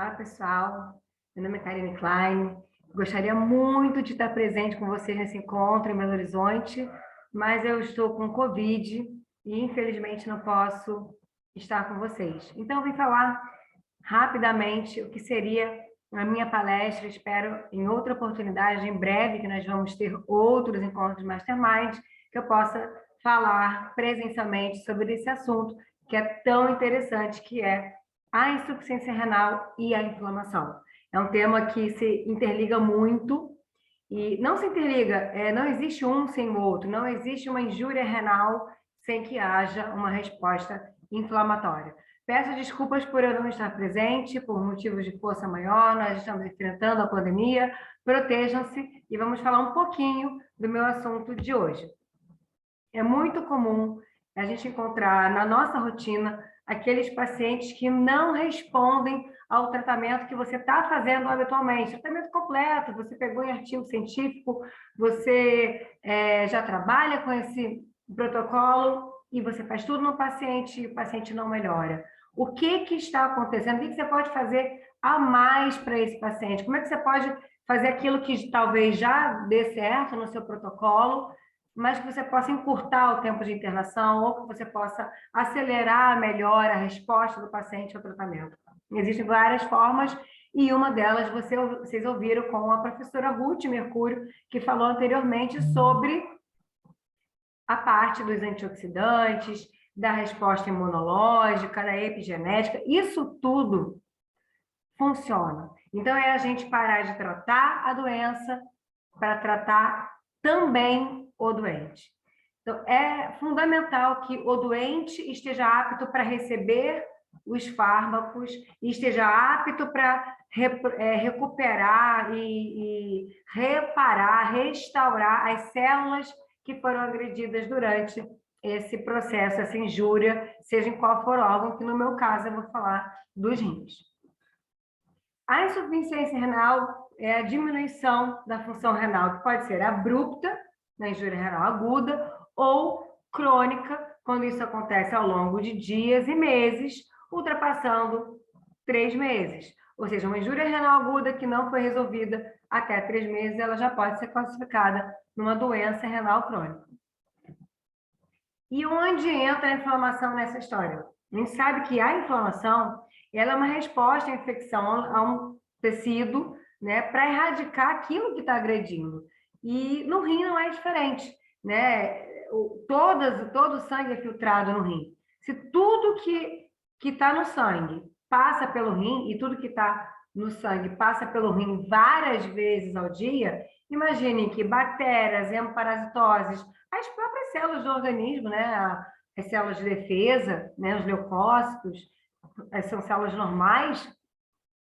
Olá, pessoal. Meu nome é Karine Klein. Gostaria muito de estar presente com vocês nesse encontro em Belo Horizonte, mas eu estou com Covid e, infelizmente, não posso estar com vocês. Então, eu vim falar rapidamente o que seria a minha palestra. Espero, em outra oportunidade, em breve, que nós vamos ter outros encontros Mastermind, que eu possa falar presencialmente sobre esse assunto que é tão interessante, que é a insuficiência renal e a inflamação. É um tema que se interliga muito e não se interliga, não existe um sem o outro, não existe uma injúria renal sem que haja uma resposta inflamatória. Peço desculpas por eu não estar presente, por motivos de força maior, nós estamos enfrentando a pandemia, protejam-se e vamos falar um pouquinho do meu assunto de hoje. É muito comum a gente encontrar na nossa rotina aqueles pacientes que não respondem ao tratamento que você está fazendo habitualmente. Tratamento completo, você pegou em artigo científico, você já trabalha com esse protocolo e você faz tudo no paciente e o paciente não melhora. O que está acontecendo? O que você pode fazer a mais para esse paciente? Como é que você pode fazer aquilo que talvez já dê certo no seu protocolo, mas que você possa encurtar o tempo de internação ou que você possa acelerar melhor a resposta do paciente ao tratamento? Existem várias formas e uma delas vocês ouviram com a professora Ruth Mercúrio, que falou anteriormente sobre a parte dos antioxidantes, da resposta imunológica, da epigenética. Isso tudo funciona. Então, é a gente parar de tratar a doença para tratar também o doente. Então, é fundamental que o doente esteja apto para receber os fármacos e esteja apto para recuperar e reparar, restaurar as células que foram agredidas durante esse processo, essa injúria, seja em qual for o órgão, que no meu caso eu vou falar dos rins. A insuficiência renal é a diminuição da função renal, que pode ser abrupta, na injúria renal aguda, ou crônica, quando isso acontece ao longo de dias e meses, ultrapassando 3 meses. Ou seja, uma injúria renal aguda que não foi resolvida até 3 meses, ela já pode ser classificada numa doença renal crônica. E onde entra a inflamação nessa história? A gente sabe que a inflamação ela é uma resposta à infecção, a um tecido, né, para erradicar aquilo que está agredindo. E no rim não é diferente, né? Todo o sangue é filtrado no rim. Se tudo que está no sangue passa pelo rim, e tudo que está no sangue passa pelo rim várias vezes ao dia, imaginem que bactérias, hemoparasitoses, as próprias células do organismo, né? As células de defesa, né? Os leucócitos, são células normais,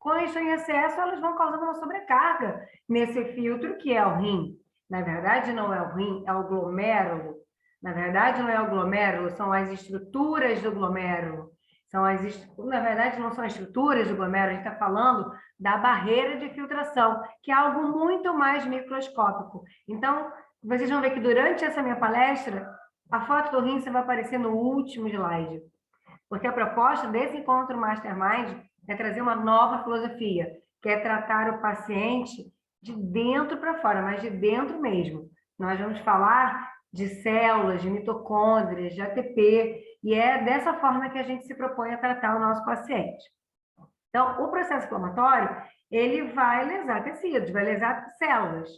quando estão em excesso, elas vão causando uma sobrecarga nesse filtro que é o rim. Na verdade, não é o rim, é o glomérulo. Na verdade, não é o glomérulo, são as estruturas do glomérulo. Na verdade, não são estruturas do glomérulo, a gente está falando da barreira de filtração, que é algo muito mais microscópico. Então, vocês vão ver que durante essa minha palestra, a foto do rim vai aparecer no último slide. Porque a proposta desse encontro Mastermind é trazer uma nova filosofia, que é tratar o paciente de dentro para fora, mas de dentro mesmo. Nós vamos falar de células, de mitocôndrias, de ATP, e é dessa forma que a gente se propõe a tratar o nosso paciente. Então, o processo inflamatório, ele vai lesar tecidos, vai lesar células,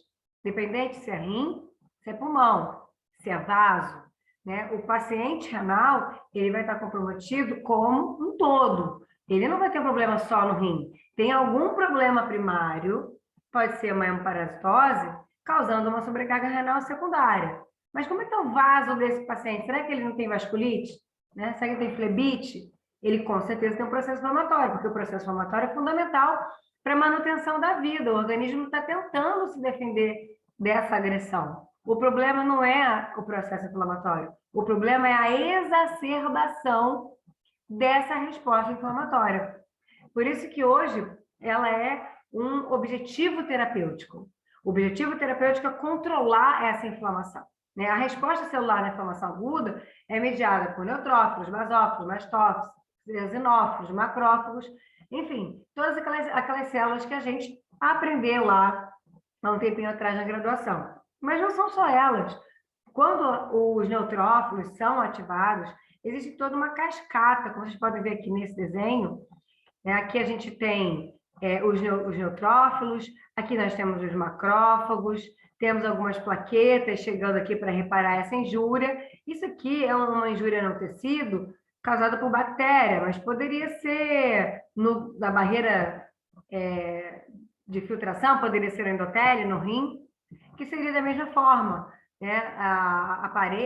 independente se é rim, se é pulmão, se é vaso, né? O paciente renal, ele vai estar comprometido como um todo. Ele não vai ter problema só no rim. Tem algum problema primário, pode ser uma hemoparasitose, causando uma sobrecarga renal secundária. Mas como é que é o vaso desse paciente? Será que ele não tem vasculite? Né? Será que ele tem flebite? Ele com certeza tem um processo inflamatório, porque o processo inflamatório é fundamental para a manutenção da vida. O organismo está tentando se defender dessa agressão. O problema não é o processo inflamatório, o problema é a exacerbação dessa resposta inflamatória. Por isso que hoje ela é um objetivo terapêutico. O objetivo terapêutico é controlar essa inflamação. A resposta celular na inflamação aguda é mediada por neutrófilos, basófilos, mastófilos, eosinófilos, macrófagos, enfim, todas aquelas células que a gente aprendeu lá há um tempinho atrás na graduação. Mas não são só elas. Quando os neutrófilos são ativados, existe toda uma cascata, como vocês podem ver aqui nesse desenho. Aqui a gente tem os neutrófilos, aqui nós temos os macrófagos, temos algumas plaquetas chegando aqui para reparar essa injúria. Isso aqui é uma injúria no tecido causada por bactéria, mas poderia ser na barreira de filtração, poderia ser no endotélio, no rim, que seria da mesma forma, né?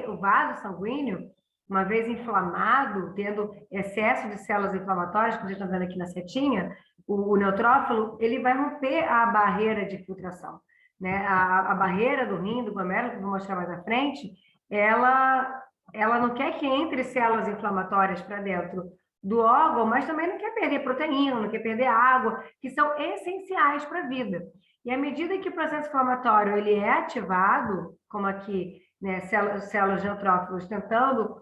O vaso sanguíneo, uma vez inflamado, tendo excesso de células inflamatórias, como vocês estão vendo aqui na setinha, o neutrófilo, ele vai romper a barreira de filtração, né? A barreira do rim, do glomérulo, que eu vou mostrar mais à frente, ela não quer que entre células inflamatórias para dentro do órgão, mas também não quer perder proteína, não quer perder água, que são essenciais para a vida. E à medida que o processo inflamatório ele é ativado, como aqui, né, células neutrófilos tentando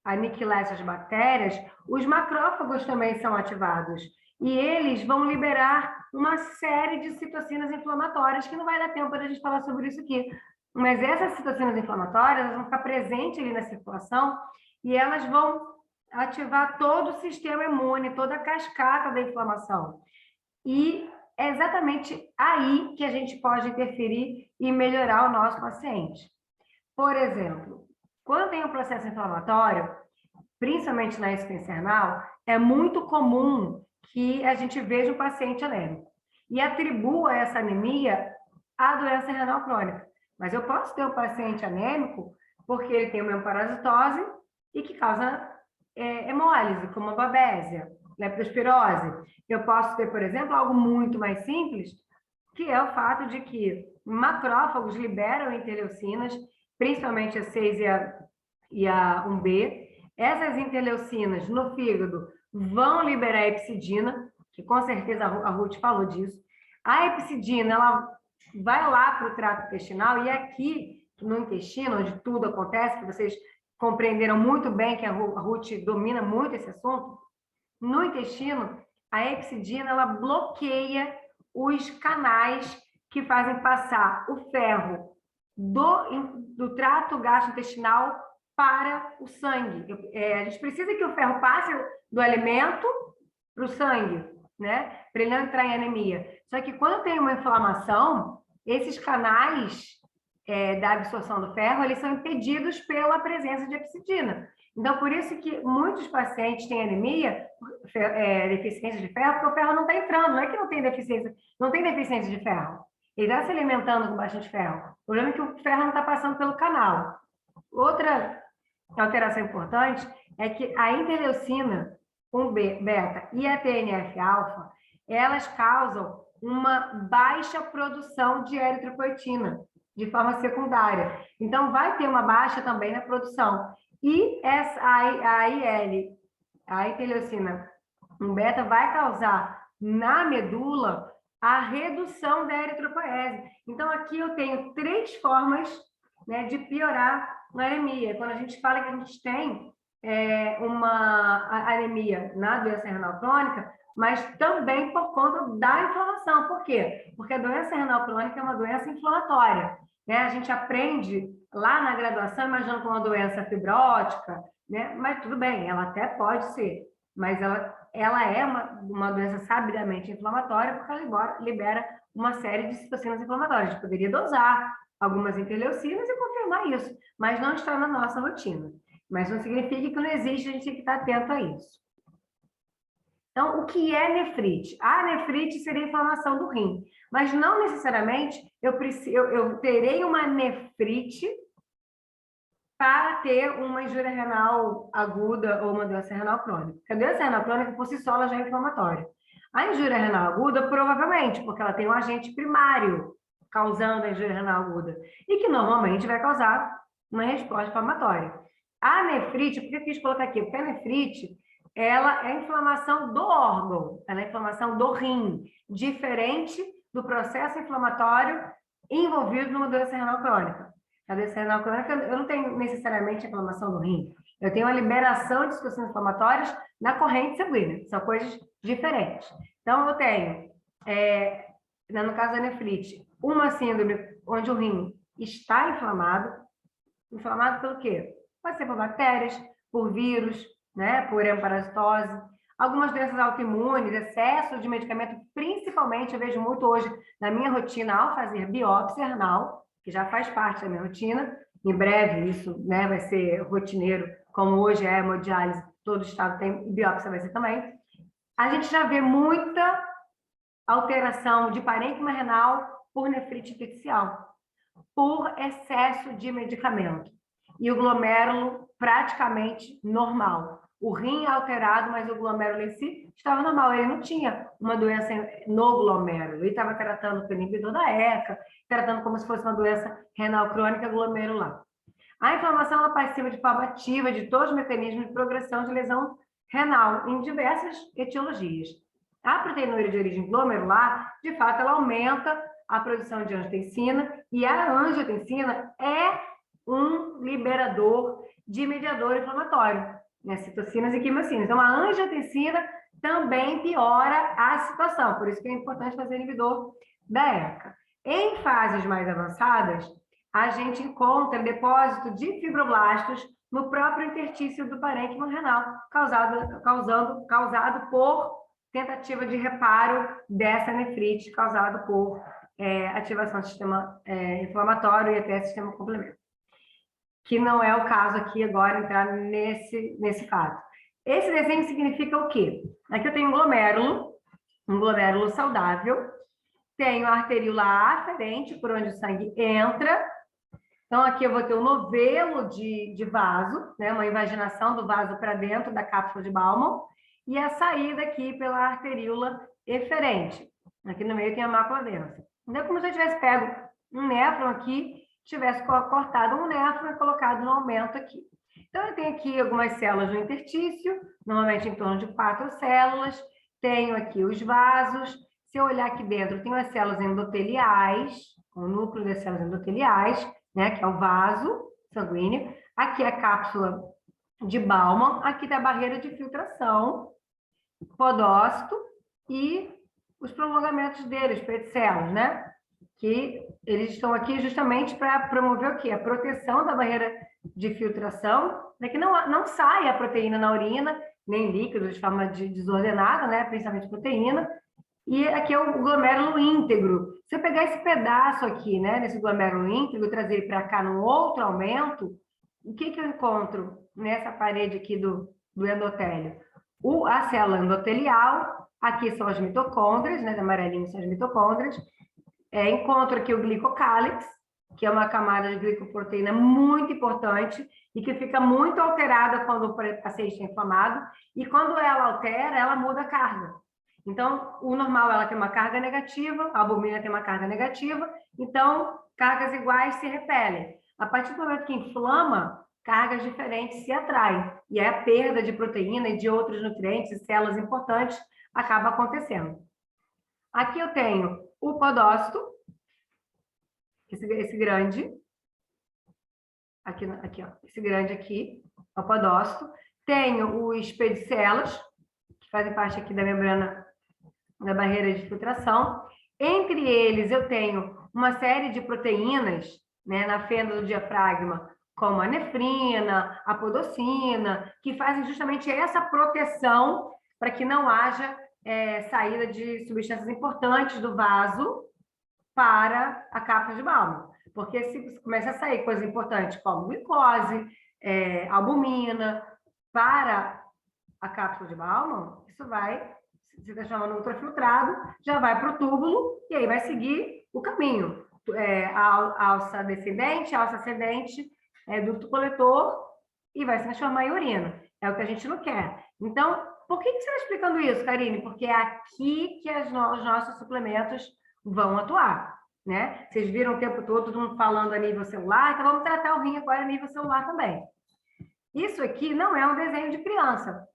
aniquilar essas bactérias, os macrófagos também são ativados. E eles vão liberar uma série de citocinas inflamatórias, que não vai dar tempo para a gente falar sobre isso aqui. Mas essas citocinas inflamatórias vão ficar presentes ali na circulação e elas vão ativar todo o sistema imune, toda a cascata da inflamação. E é exatamente aí que a gente pode interferir e melhorar o nosso paciente. Por exemplo, quando tem um processo inflamatório, principalmente na insuficiência renal, é muito comum que a gente veja um paciente anêmico e atribua essa anemia à doença renal crônica. Mas eu posso ter um paciente anêmico porque ele tem uma hemparasitose e que causa hemólise, como a babésia, leptospirose. Eu posso ter, por exemplo, algo muito mais simples, que é o fato de que macrófagos liberam interleucinas, principalmente a 6 e a 1B. Essas interleucinas no fígado vão liberar a epsidina, que com certeza a Ruth falou disso. A epsidina, ela vai lá para o trato intestinal e aqui no intestino, onde tudo acontece, que vocês compreenderam muito bem que a Ruth domina muito esse assunto, no intestino, a epsidina, ela bloqueia os canais que fazem passar o ferro do trato gastrointestinal para o sangue. A gente precisa que o ferro passe do alimento para o sangue, né? Para ele não entrar em anemia. Só que quando tem uma inflamação, esses canais da absorção do ferro, eles são impedidos pela presença de epsidina. Então, por isso que muitos pacientes têm anemia, deficiência de ferro, porque o ferro não está entrando. Não é que não tem deficiência de ferro. Ele está se alimentando com bastante ferro. O problema é que o ferro não está passando pelo canal. Outra alteração importante é que a interleucina 1 beta e a TNF-alfa, elas causam uma baixa produção de eritropoetina, de forma secundária. Então, vai ter uma baixa também na produção. E a interleucina 1 beta vai causar na medula a redução da eritropoese. Então, aqui eu tenho 3 formas, né, de piorar a anemia. Quando a gente fala que a gente tem uma anemia na doença renal crônica, mas também por conta da inflamação. Por quê? Porque a doença renal crônica é uma doença inflamatória, né? A gente aprende lá na graduação imaginando como uma doença fibrótica, né? Mas tudo bem, ela até pode ser, mas ela é uma doença sabidamente inflamatória porque ela libera uma série de citocinas inflamatórias. A gente poderia dosar algumas interleucinas e confirmar isso, mas não está na nossa rotina. Mas não significa que não existe, a gente tem que estar atento a isso. Então, o que é nefrite? A nefrite seria a inflamação do rim, mas não necessariamente eu terei uma nefrite para ter uma injúria renal aguda ou uma doença renal crônica. Porque a doença renal crônica, por si só, ela já é inflamatória. A injúria renal aguda, provavelmente, porque ela tem um agente primário causando a injúria renal aguda, e que normalmente vai causar uma resposta inflamatória. A nefrite, por que eu quis colocar aqui? Porque a nefrite, ela é inflamação do órgão, ela é inflamação do rim, diferente do processo inflamatório envolvido numa doença renal crônica. A doença renal crônica, eu não tenho necessariamente inflamação do rim, Eu tenho a liberação de citocinas inflamatórias na corrente sanguínea. São coisas diferentes. Então, eu tenho, no caso da nefrite, uma síndrome onde o rim está inflamado. Inflamado pelo quê? Pode ser por bactérias, por vírus, né? Por hemoparasitose. Algumas doenças autoimunes, excesso de medicamento, principalmente, eu vejo muito hoje na minha rotina ao fazer biópsia renal, que já faz parte da minha rotina. Em breve isso, né, vai ser rotineiro, como hoje é a hemodiálise, todo estado tem, biópsia vai ser também. A gente já vê muita alteração de parênquima renal por nefrite intersticial, por excesso de medicamento. E o glomérulo praticamente normal. O rim alterado, mas o glomérulo em si estava normal. Ele não tinha uma doença no glomérulo. Ele estava tratando pelo inibidor da ECA, tratando como se fosse uma doença renal crônica glomerular. A inflamação ela participa de forma ativa de todos os mecanismos de progressão de lesão renal em diversas etiologias. A proteinúria de origem glomerular, de fato, ela aumenta a produção de angiotensina, e a angiotensina é um liberador de mediador inflamatório, né? Citocinas e quimiocinas. Então, a angiotensina também piora a situação, por isso que é importante fazer inibidor da ECA. Em fases mais avançadas, a gente encontra depósito de fibroblastos no próprio interstício do parênquima renal, causado por tentativa de reparo dessa nefrite, causado por ativação do sistema inflamatório e até sistema complementar. Que não é o caso aqui agora, entrar nesse fato. Esse desenho significa o quê? Aqui eu tenho um glomérulo saudável, tenho a arteríola aferente, por onde o sangue entra. Então, aqui eu vou ter um novelo de vaso, né? Uma invaginação do vaso para dentro da cápsula de Bowman, e a saída aqui pela arteríola eferente. Aqui no meio tem a mácula densa. Então, é como se eu tivesse pego um néfron aqui, tivesse cortado um néfron e colocado no aumento aqui. Então, eu tenho aqui algumas células no interstício, normalmente em torno de 4 células. Tenho aqui os vasos. Se eu olhar aqui dentro, tenho as células endoteliais, o núcleo das células endoteliais, né, que é o vaso sanguíneo. Aqui é a cápsula de Bowman. Aqui está a barreira de filtração, podócito e os prolongamentos deles, peticelos, né? Que eles estão aqui justamente para promover o quê? A proteção da barreira de filtração, né? Que não saia a proteína na urina, nem líquido de forma desordenada, né? Principalmente proteína. E aqui é o glomérulo íntegro. Se eu pegar esse pedaço aqui, né? Nesse glomérulo íntegro, e trazer ele para cá num outro aumento, o que eu encontro nessa parede aqui do endotélio? A célula endotelial, aqui são as mitocôndrias, né? De amarelinho são as mitocôndrias. Encontro aqui o glicocálix, que é uma camada de glicoproteína muito importante e que fica muito alterada quando o paciente está inflamado. E quando ela altera, ela muda a carga. Então, o normal, ela tem uma carga negativa, a albumina tem uma carga negativa, então, cargas iguais se repelem. A partir do momento que inflama, cargas diferentes se atraem. E aí a perda de proteína e de outros nutrientes e células importantes acaba acontecendo. Aqui eu tenho o podócito, esse grande, aqui ó, esse grande aqui, é o podócito. Tenho os pedicelos, que fazem parte aqui da membrana da barreira de filtração. Entre eles, eu tenho uma série de proteínas, né, na fenda do diafragma, como a nefrina, a podocina, que fazem justamente essa proteção para que não haja saída de substâncias importantes do vaso para a cápsula de Bowman. Porque se começa a sair coisas importantes como glicose, albumina, para a cápsula de Bowman, isso vai se transformar no ultrafiltrado, já vai para o túbulo e aí vai seguir o caminho. A alça descendente, a alça ascendente, ducto coletor, e vai se transformar em urina. É o que a gente não quer. Então, por que você está explicando isso, Karine? Porque é aqui que os nossos suplementos vão atuar, né? Vocês viram o tempo todo mundo falando a nível celular, então vamos tratar o rim agora a nível celular também. Isso aqui não é um desenho de criança.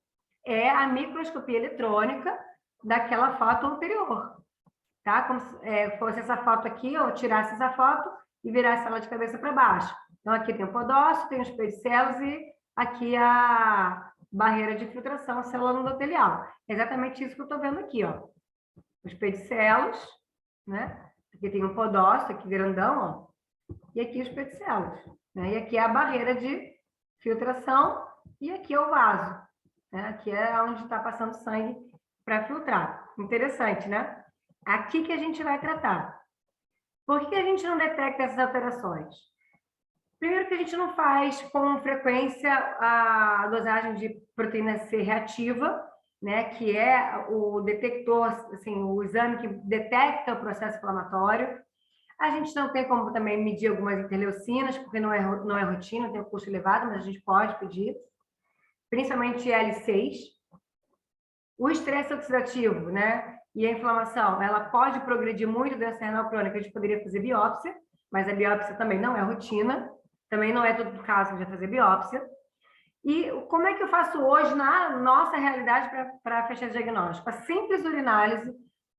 É a microscopia eletrônica daquela foto anterior, tá? Como se fosse essa foto aqui, eu tirasse essa foto e virasse ela de cabeça para baixo. Então, aqui tem o podócito, tem os pedicelos e aqui a barreira de filtração celular endotelial. É exatamente isso que eu estou vendo aqui, ó. Os pedicelos, né? Aqui tem um podócito, aqui grandão, ó. E aqui os pedicelos, né? E aqui é a barreira de filtração e aqui é o vaso, né? Aqui é onde está passando sangue para filtrar. Interessante, né? Aqui que a gente vai tratar. Por que a gente não detecta essas alterações? Primeiro que a gente não faz com frequência a dosagem de proteína C reativa, né, que é o detector, assim, o exame que detecta o processo inflamatório. A gente não tem como também medir algumas interleucinas, porque não é rotina, tem um custo elevado, mas a gente pode pedir, principalmente L6. O estresse oxidativo, né, e a inflamação, ela pode progredir muito doença renal crônica, a gente poderia fazer biópsia, mas a biópsia também não é rotina, também não é todo caso que já fazer biópsia. E como é que eu faço hoje na nossa realidade para fechar diagnóstico? A simples urinálise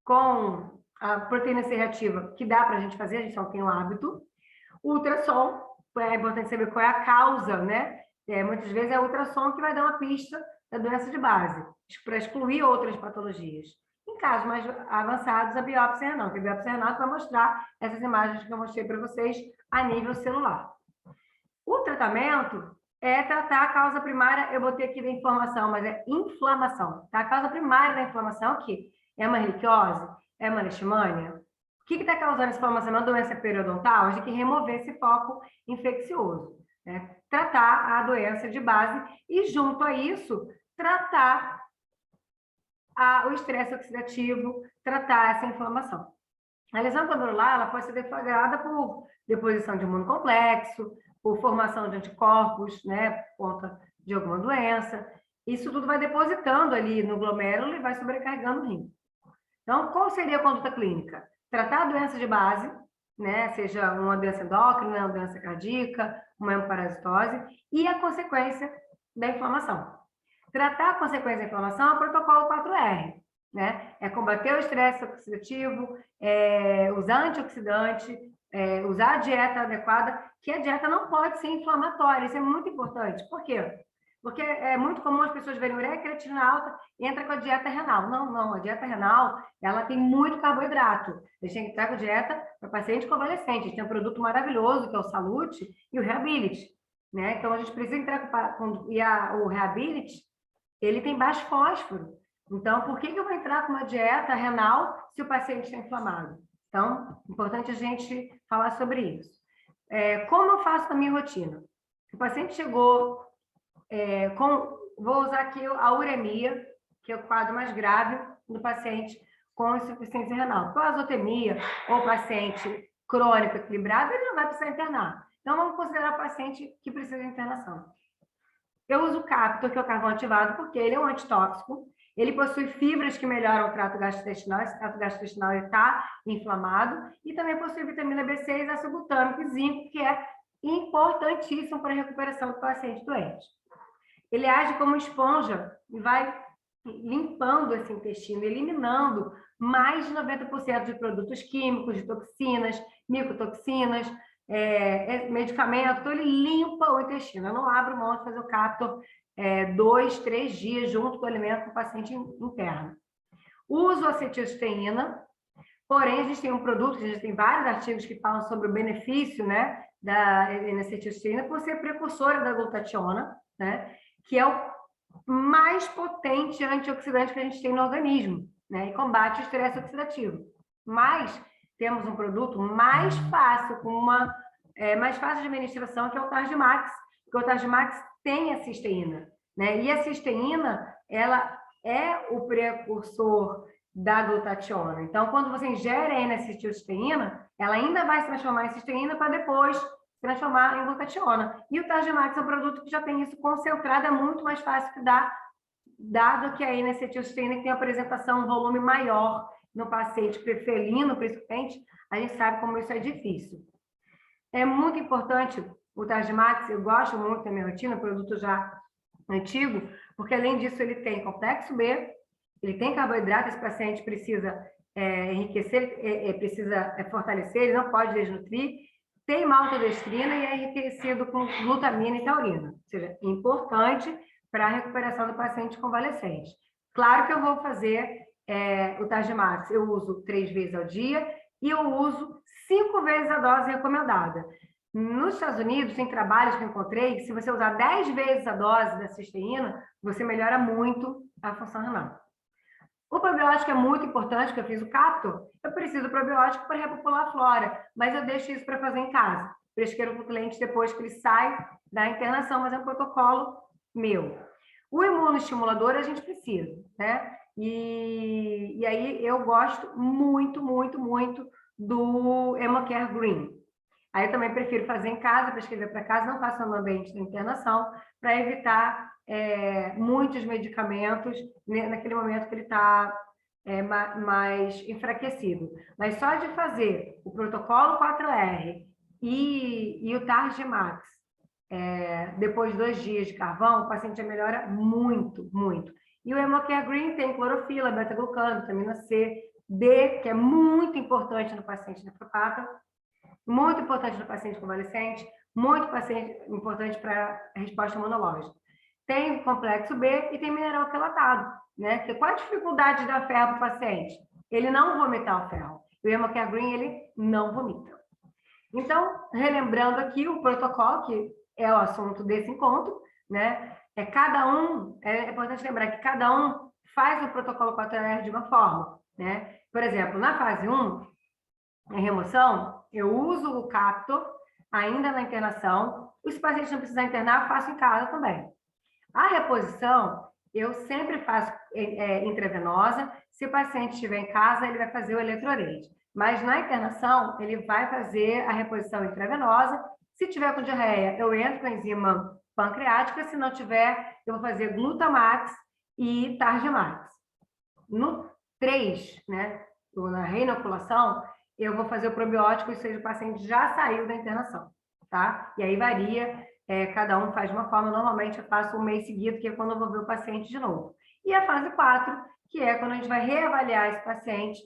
com a proteína C reativa, que dá para a gente fazer, a gente só tem o hábito. O ultrassom, é importante saber qual é a causa, né? Muitas vezes é o ultrassom que vai dar uma pista da doença de base, para excluir outras patologias. Em casos mais avançados, a biópsia renal, porque a biópsia renal vai mostrar essas imagens que eu mostrei para vocês a nível celular. O tratamento é tratar a causa primária, eu botei aqui da inflamação, mas é inflamação. Tá? A causa primária da inflamação aqui é uma erliquiose, é uma leishmania. O que está causando essa inflamação? Uma doença periodontal? A gente tem que remover esse foco infeccioso. Né? Tratar a doença de base e, junto a isso, tratar o estresse oxidativo, tratar essa inflamação. A lesão glandular ela pode ser deflagrada por deposição de imunocomplexo, por formação de anticorpos, né, por conta de alguma doença. Isso tudo vai depositando ali no glomérulo e vai sobrecarregando o rim. Então, qual seria a conduta clínica? Tratar a doença de base, né, seja uma doença endócrina, uma doença cardíaca, uma hemoparasitose, e a consequência da inflamação. Tratar a consequência da inflamação é o protocolo 4R, né? É combater o estresse oxidativo, usar antioxidante, usar a dieta adequada, que a dieta não pode ser inflamatória, isso é muito importante. Por quê? Porque é muito comum as pessoas verem ureia creatina alta e entra com a dieta renal. Não, a dieta renal, ela tem muito carboidrato. A gente tem que entrar com a dieta para paciente convalescente. A gente tem um produto maravilhoso, que é o Salute e o Reability, né? Então, a gente precisa entrar com o Reability, ele tem baixo fósforo. Então, por que eu vou entrar com uma dieta renal se o paciente está inflamado? Então, importante a gente falar sobre isso. Como eu faço a minha rotina? O paciente chegou vou usar aqui a uremia, que é o quadro mais grave do paciente com insuficiência renal. Com a azotemia ou paciente crônico equilibrado, ele não vai precisar internar. Então, vamos considerar o paciente que precisa de internação. Eu uso o Captor, que é o carvão ativado, porque ele é um antitóxico, ele possui fibras que melhoram o trato gastrointestinal, esse trato gastrointestinal está inflamado, e também possui vitamina B6, ácido glutâmico e zinco, que é importantíssimo para a recuperação do paciente doente. Ele age como esponja e vai limpando esse intestino, eliminando mais de 90% de produtos químicos, de toxinas, micotoxinas, medicamento, então ele limpa o intestino. Eu não abro mão de fazer o Captor 2, 3 dias junto com o alimento para o paciente interno. Uso acetilcisteína, porém a gente tem um produto, a gente tem vários artigos que falam sobre o benefício, né, da acetilcisteína por ser precursora da glutationa, né, que é o mais potente antioxidante que a gente tem no organismo, né, e combate o estresse oxidativo. Mas temos um produto mais fácil, mais fácil de administração, que é o Tardimax, porque o Tardimax tem a cisteína, né? E a cisteína, ela é o precursor da glutationa. Então, quando você ingere a N-acetilcisteína, ela ainda vai se transformar em cisteína para depois se transformar em glutationa. E o Tardimax é um produto que já tem isso concentrado, é muito mais fácil de dar, dado que a N-acetilcisteína tem uma apresentação, um volume maior no paciente felino, principalmente, a gente sabe como isso é difícil. É muito importante o Tardimax, eu gosto muito da minha rotina, produto já antigo, porque além disso ele tem complexo B, ele tem carboidrato, esse paciente precisa enriquecer, precisa fortalecer, ele não pode desnutrir, tem maltodextrina e é enriquecido com glutamina e taurina, ou seja, importante para a recuperação do paciente convalescente. Claro que eu vou fazer o Targimax, eu uso 3 vezes ao dia e eu uso 5 vezes a dose recomendada. Nos Estados Unidos, tem trabalhos que eu encontrei que se você usar 10 vezes a dose da cisteína, você melhora muito a função renal. O probiótico é muito importante, porque eu fiz o capto, eu preciso do probiótico para repopular a flora, mas eu deixo isso para fazer em casa. Prescrevo para o cliente depois que ele sai da internação, mas é um protocolo meu. O imunoestimulador a gente precisa, né? E aí eu gosto muito, muito, muito do Hemocare Green. Aí eu também prefiro fazer em casa, prescrever para casa, não faço no ambiente da internação, para evitar muitos medicamentos naquele momento que ele está mais enfraquecido. Mas só de fazer o protocolo 4R e o Targimax, depois de 2 dias de carvão, o paciente já melhora muito, muito. E o Hemocare Green tem clorofila, beta-glucano, vitamina C, D, que é muito importante no paciente nefropata, muito importante no paciente convalescente, muito importante para a resposta imunológica. Tem complexo B e tem mineral quelatado, né? Que qual a dificuldade de dar ferro para o paciente? Ele não vomitar o ferro. O Hemocare Green, ele não vomita. Então, relembrando aqui o protocolo, que é o assunto desse encontro, né? É importante lembrar que cada um faz o protocolo 4R de uma forma, né? Por exemplo, na fase 1, em remoção, eu uso o capto ainda na internação. Os pacientes não precisam internar, eu faço em casa também. A reposição, eu sempre faço intravenosa. Se o paciente estiver em casa, ele vai fazer o eletroreide. Mas na internação, ele vai fazer a reposição intravenosa. Se tiver com diarreia, eu entro com a enzima pancreática. Se não tiver, eu vou fazer glutamax e targimax. No 3, né, na reinoculação, eu vou fazer o probiótico, ou seja, o paciente já saiu da internação, tá? E aí varia, cada um faz de uma forma. Normalmente eu faço um mês seguido, que é quando eu vou ver o paciente de novo. E a fase 4, que é quando a gente vai reavaliar esse paciente,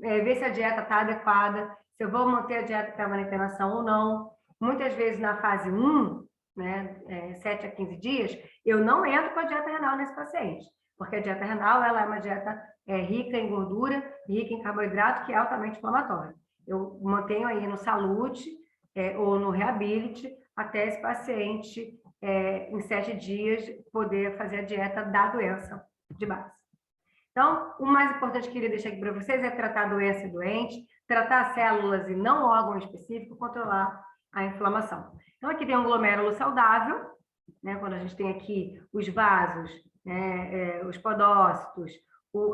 ver se a dieta está adequada, se eu vou manter a dieta que estava na internação ou não. Muitas vezes na fase 1, né, 7 a 15 dias, eu não entro com a dieta renal nesse paciente, porque a dieta renal ela é uma dieta rica em gordura, rica em carboidrato, que é altamente inflamatório. Eu mantenho aí no Salute ou no Reability até esse paciente, em 7 dias, poder fazer a dieta da doença de base. Então, o mais importante que eu queria deixar aqui para vocês é tratar a doença doente, tratar células e não órgão específico, controlar a inflamação. Então, aqui tem um glomérulo saudável, né, quando a gente tem aqui os vasos, os podócitos,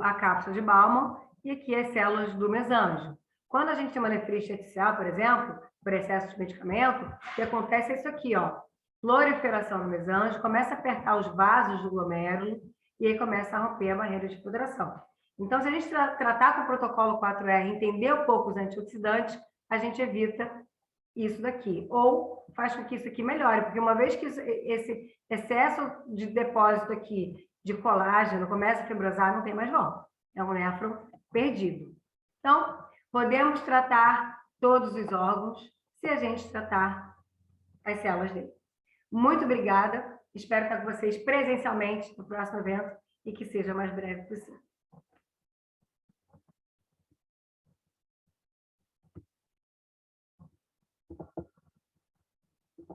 a cápsula de Bowman, e aqui as células do mesanjo. Quando a gente tem uma nefrite artificial, por exemplo, por excesso de medicamento, o que acontece é isso aqui, ó, proliferação no mesanjo, começa a apertar os vasos do glomérulo, e aí começa a romper a barreira de filtração. Então, se a gente tratar com o protocolo 4R, entender um pouco os antioxidantes, a gente evita isso daqui, ou faz com que isso aqui melhore, porque uma vez que esse excesso de depósito aqui de colágeno começa a fibrosar, não tem mais volta. É um néfron perdido. Então, podemos tratar todos os órgãos se a gente tratar as células dele. Muito obrigada. Espero estar com vocês presencialmente no próximo evento e que seja o mais breve possível.